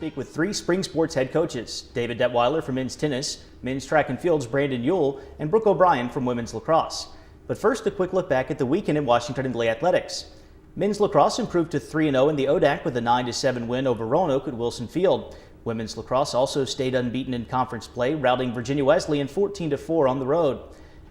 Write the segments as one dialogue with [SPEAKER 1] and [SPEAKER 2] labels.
[SPEAKER 1] speak with three spring sports head coaches: David Detwiler from men's tennis, men's track and field's Brandon Yule, and Brooke O'Brien from women's lacrosse. But first, a quick look back at the weekend in Washington and Lee athletics. Men's lacrosse improved to 3-0 in the ODAC with a 9-7 win over Roanoke at Wilson Field. Women's lacrosse also stayed unbeaten in conference play, routing Virginia Wesleyan 14-4 on the road.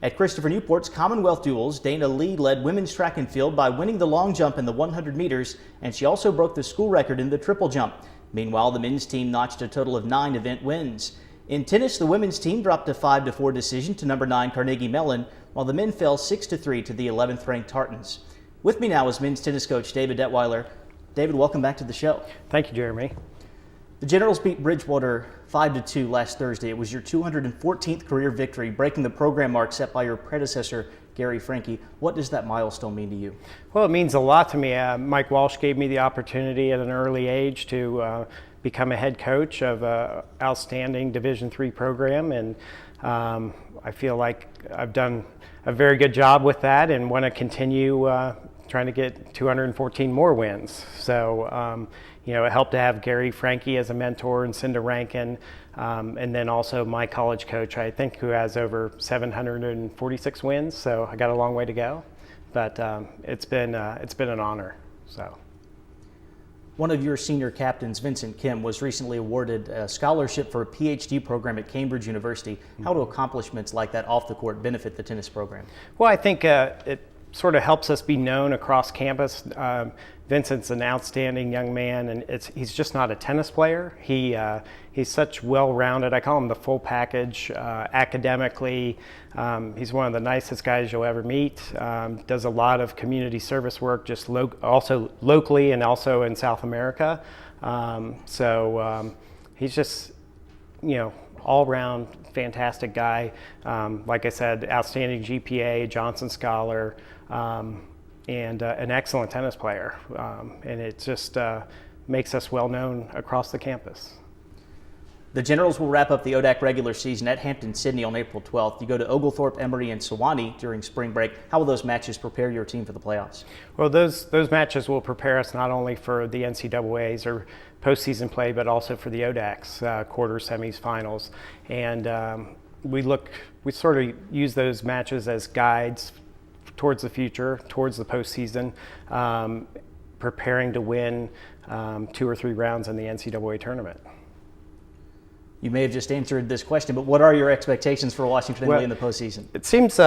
[SPEAKER 1] At Christopher Newport's Commonwealth Duels, Dana Lee led women's track and field by winning the long jump in the 100 meters, and she also broke the school record in the triple jump. Meanwhile, the men's team notched a total of 9 event wins. In tennis, the women's team dropped a 5-4 decision to number 9 Carnegie Mellon, while the men fell 6-3 to the 11th ranked Tartans. With me now is men's tennis coach David Detwiler. David, welcome back to the show.
[SPEAKER 2] Thank you, Jeremy.
[SPEAKER 1] The Generals beat Bridgewater 5-2 last Thursday. It was your 214th career victory, breaking the program mark set by your predecessor, Gary Franke. What does that milestone mean to you?
[SPEAKER 2] Well, it means a lot to me. Mike Walsh gave me the opportunity at an early age to become a head coach of an outstanding Division III program, and I feel like I've done a very good job with that and want to continue trying to get 214 more wins. So, it helped to have Gary Franke as a mentor and Cinda Rankin, and then also my college coach, I think, who has over 746 wins. So I got a long way to go, but it's been an honor. So.
[SPEAKER 1] One of your senior captains, Vincent Kim, was recently awarded a scholarship for a PhD program at Cambridge University. How do accomplishments like that off the court benefit the tennis program?
[SPEAKER 2] Well, I think it sort of helps us be known across campus. Vincent's an outstanding young man, and he's just not a tennis player. He's such well-rounded. I call him the full package. Academically, he's one of the nicest guys you'll ever meet. Does a lot of community service work, just also locally and also in South America. He's just, all-round fantastic guy. Like I said, outstanding GPA, Johnson Scholar. And an excellent tennis player, and it just makes us well known across the campus.
[SPEAKER 1] The Generals will wrap up the ODAC regular season at Hampton-Sydney on April 12th. You go to Oglethorpe, Emory, and Sewanee during spring break. How will those matches prepare your team for the playoffs?
[SPEAKER 2] Well, those matches will prepare us not only for the NCAAs or postseason play, but also for the ODACs, quarters, semis, finals. And we sort of use those matches as guides towards the future, towards the postseason, preparing to win 2 or 3 rounds in the NCAA tournament.
[SPEAKER 1] You may have just answered this question, but what are your expectations for Washington and Lee in the postseason?
[SPEAKER 2] It seems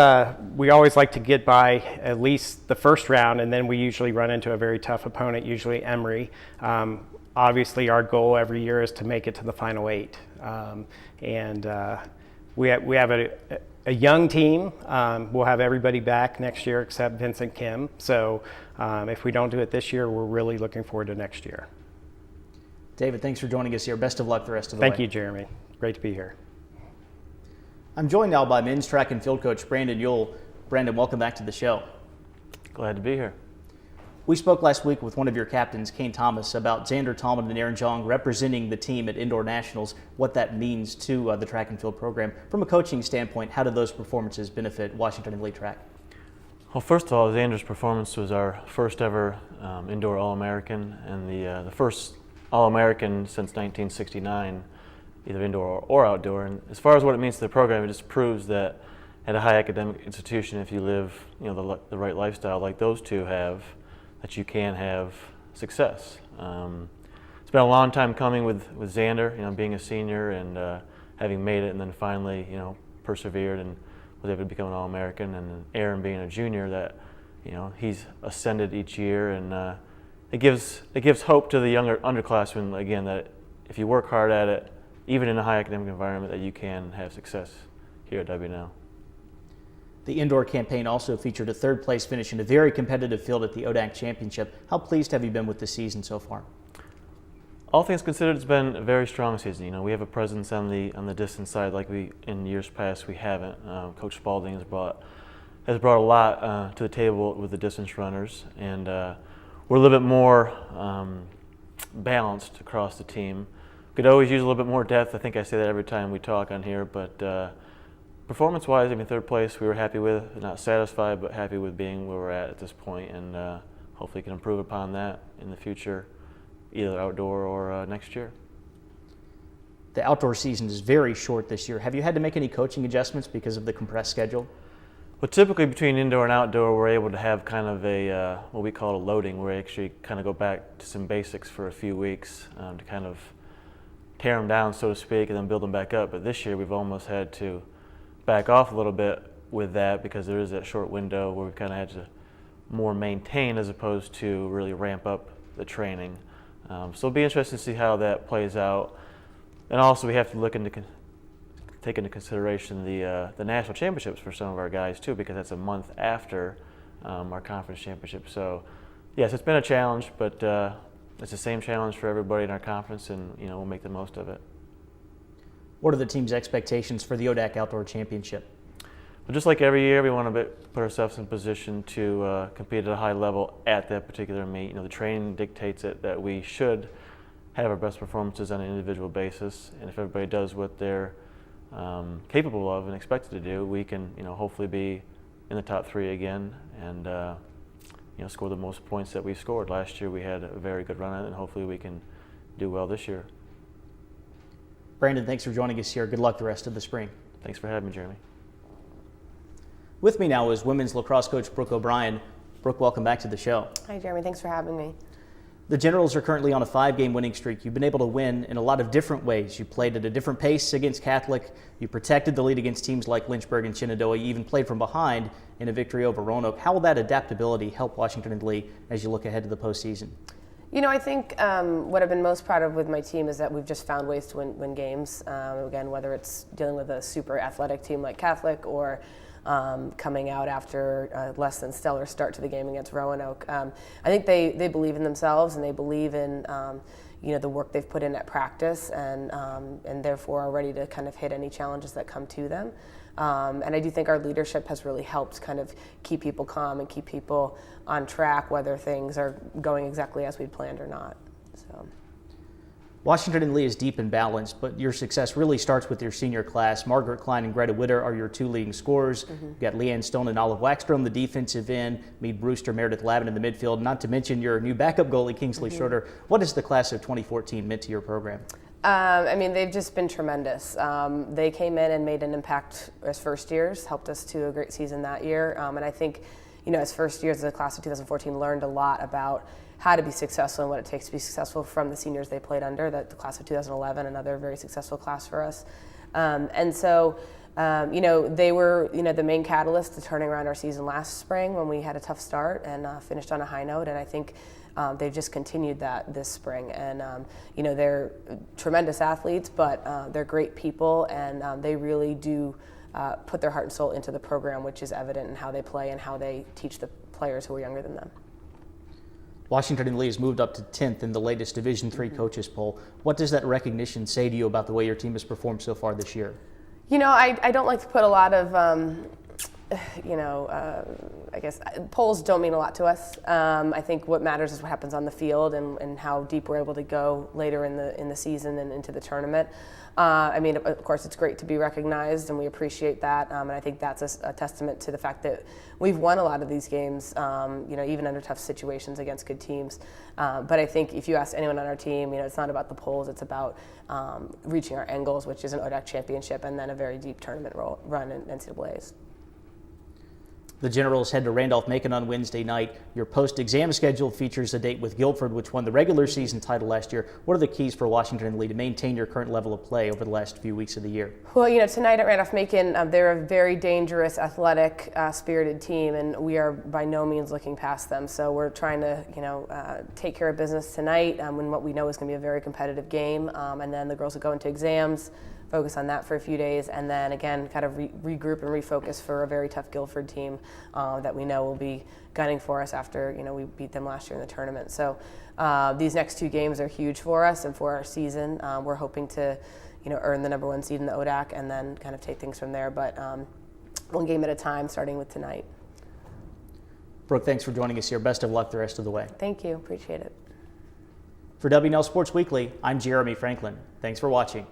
[SPEAKER 2] we always like to get by at least the first round, and then we usually run into a very tough opponent, usually Emory. Obviously, our goal every year is to make it to the final 8. We have a young team. We'll have everybody back next year except Vincent Kim. So if we don't do it this year, we're really looking forward to next year.
[SPEAKER 1] David, thanks for joining us here. Best of luck the rest of the way.
[SPEAKER 2] Thank you, Jeremy. Great to be here.
[SPEAKER 1] I'm joined now by men's track and field coach Brandon Yule. Brandon, welcome back to the show.
[SPEAKER 3] Glad to be here.
[SPEAKER 1] We spoke last week with one of your captains, Kane Thomas, about Xander Tallman and Aaron Jong representing the team at Indoor Nationals, what that means to the track and field program. From a coaching standpoint, how do those performances benefit Washington and Lee track?
[SPEAKER 3] Well, first of all, Xander's performance was our first ever indoor All-American and the first All-American since 1969, either indoor or outdoor. And as far as what it means to the program, it just proves that at a high academic institution, if you live the right lifestyle like those two have, that you can have success. It's been a long time coming with Xander, being a senior and having made it, and then finally, persevered and was able to become an All-American. And then Aaron being a junior, that he's ascended each year, and it gives hope to the younger underclassmen again that if you work hard at it, even in a high academic environment, that you can have success here at WNL.
[SPEAKER 1] The indoor campaign also featured a 3rd place finish in a very competitive field at the ODAC Championship. How pleased have you been with the season so far?
[SPEAKER 3] All things considered, it's been a very strong season. We have a presence on the distance side like in years past we haven't. Coach Spalding has brought a lot to the table with the distance runners, and we're a little bit more balanced across the team. Could always use a little bit more depth. I think I say that every time we talk on here, but performance-wise, 3rd place we were happy with. Not satisfied, but happy with being where we're at this point, and hopefully can improve upon that in the future, either outdoor or next year.
[SPEAKER 1] The outdoor season is very short this year. Have you had to make any coaching adjustments because of the compressed schedule?
[SPEAKER 3] Well, typically between indoor and outdoor, we're able to have kind of a what we call a loading, where we actually kind of go back to some basics for a few weeks to kind of tear them down, so to speak, and then build them back up. But this year we've almost had to back off a little bit with that because there is that short window where we kind of had to more maintain as opposed to really ramp up the training. So it'll be interesting to see how that plays out. And also we have to take into consideration the national championships for some of our guys too, because that's a month after our conference championship. So yes, it's been a challenge, but it's the same challenge for everybody in our conference, and we'll make the most of it.
[SPEAKER 1] What are the team's expectations for the ODAC Outdoor Championship?
[SPEAKER 3] Well, just like every year, we want to put ourselves in position to compete at a high level at that particular meet. The training dictates it that we should have our best performances on an individual basis, and if everybody does what they're capable of and expected to do, we can hopefully be in the top 3 again and score the most points that we scored. Last year we had a very good run on it, and hopefully we can do well this year.
[SPEAKER 1] Brandon, thanks for joining us here. Good luck the rest of the spring.
[SPEAKER 3] Thanks for having me, Jeremy.
[SPEAKER 1] With me now is women's lacrosse coach Brooke O'Brien. Brooke, welcome back to the show.
[SPEAKER 4] Hi, Jeremy. Thanks for having me.
[SPEAKER 1] The Generals are currently on a 5-game winning streak. You've been able to win in a lot of different ways. You played at a different pace against Catholic. You protected the lead against teams like Lynchburg and Shenandoah. You even played from behind in a victory over Roanoke. How will that adaptability help Washington and Lee as you look ahead to the postseason?
[SPEAKER 4] I think what I've been most proud of with my team is that we've just found ways to win games. Again, whether it's dealing with a super athletic team like Catholic or coming out after a less than stellar start to the game against Roanoke. I think they believe in themselves, and they believe in the work they've put in at practice, and therefore are ready to kind of hit any challenges that come to them. And I do think our leadership has really helped kind of keep people calm and keep people on track, whether things are going exactly as we'd planned or not. So.
[SPEAKER 1] Washington and Lee is deep and balanced, but your success really starts with your senior class. Margaret Klein and Greta Witter are your 2 leading scorers. You've got Leanne Stone and Olive Wackstrom, the defensive end, Meade Brewster, Meredith Lavin in the midfield, not to mention your new backup goalie, Kingsley Schroeder. What has the class of 2014 meant to your program?
[SPEAKER 4] They've just been tremendous. They came in and made an impact as first years, helped us to a great season that year. And I think, as first years, the class of 2014 learned a lot about how to be successful and what it takes to be successful from the seniors they played under, the class of 2011, another very successful class for us. They were, the main catalyst to turning around our season last spring when we had a tough start and finished on a high note. And I think they've just continued that this spring. And, they're tremendous athletes, but they're great people, and they really do put their heart and soul into the program, which is evident in how they play and how they teach the players who are younger than them.
[SPEAKER 1] Washington and Lee has moved up to 10th in the latest Division III coaches poll. What does that recognition say to you about the way your team has performed so far this year?
[SPEAKER 4] I don't like to put a lot of, I guess polls don't mean a lot to us. I think what matters is what happens on the field and how deep we're able to go later in the season and into the tournament. Of course, it's great to be recognized, and we appreciate that. And I think that's a testament to the fact that we've won a lot of these games, even under tough situations against good teams. But I think if you ask anyone on our team, it's not about the polls. It's about reaching our end goals, which is an ODAC championship and then a very deep tournament run in NCAAs.
[SPEAKER 1] The Generals head to Randolph-Macon on Wednesday night. Your post-exam schedule features a date with Guilford, which won the regular season title last year. What are the keys for Washington and Lee to maintain your current level of play over the last few weeks of the year?
[SPEAKER 4] Well, tonight at Randolph-Macon, they're a very dangerous, athletic, spirited team, and we are by no means looking past them. So we're trying to, take care of business tonight in what we know is going to be a very competitive game, and then the girls will go into exams, focus on that for a few days, and then again kind of regroup and refocus for a very tough Guilford team that we know will be gunning for us after we beat them last year in the tournament. So these next 2 games are huge for us and for our season. We're hoping to earn the #1 seed in the ODAC and then kind of take things from there, but 1 game at a time, starting with tonight.
[SPEAKER 1] Brooke, thanks for joining us here. Best of luck the rest of the way.
[SPEAKER 4] Thank you. Appreciate it.
[SPEAKER 1] For WNL Sports Weekly, I'm Jeremy Franklin. Thanks for watching.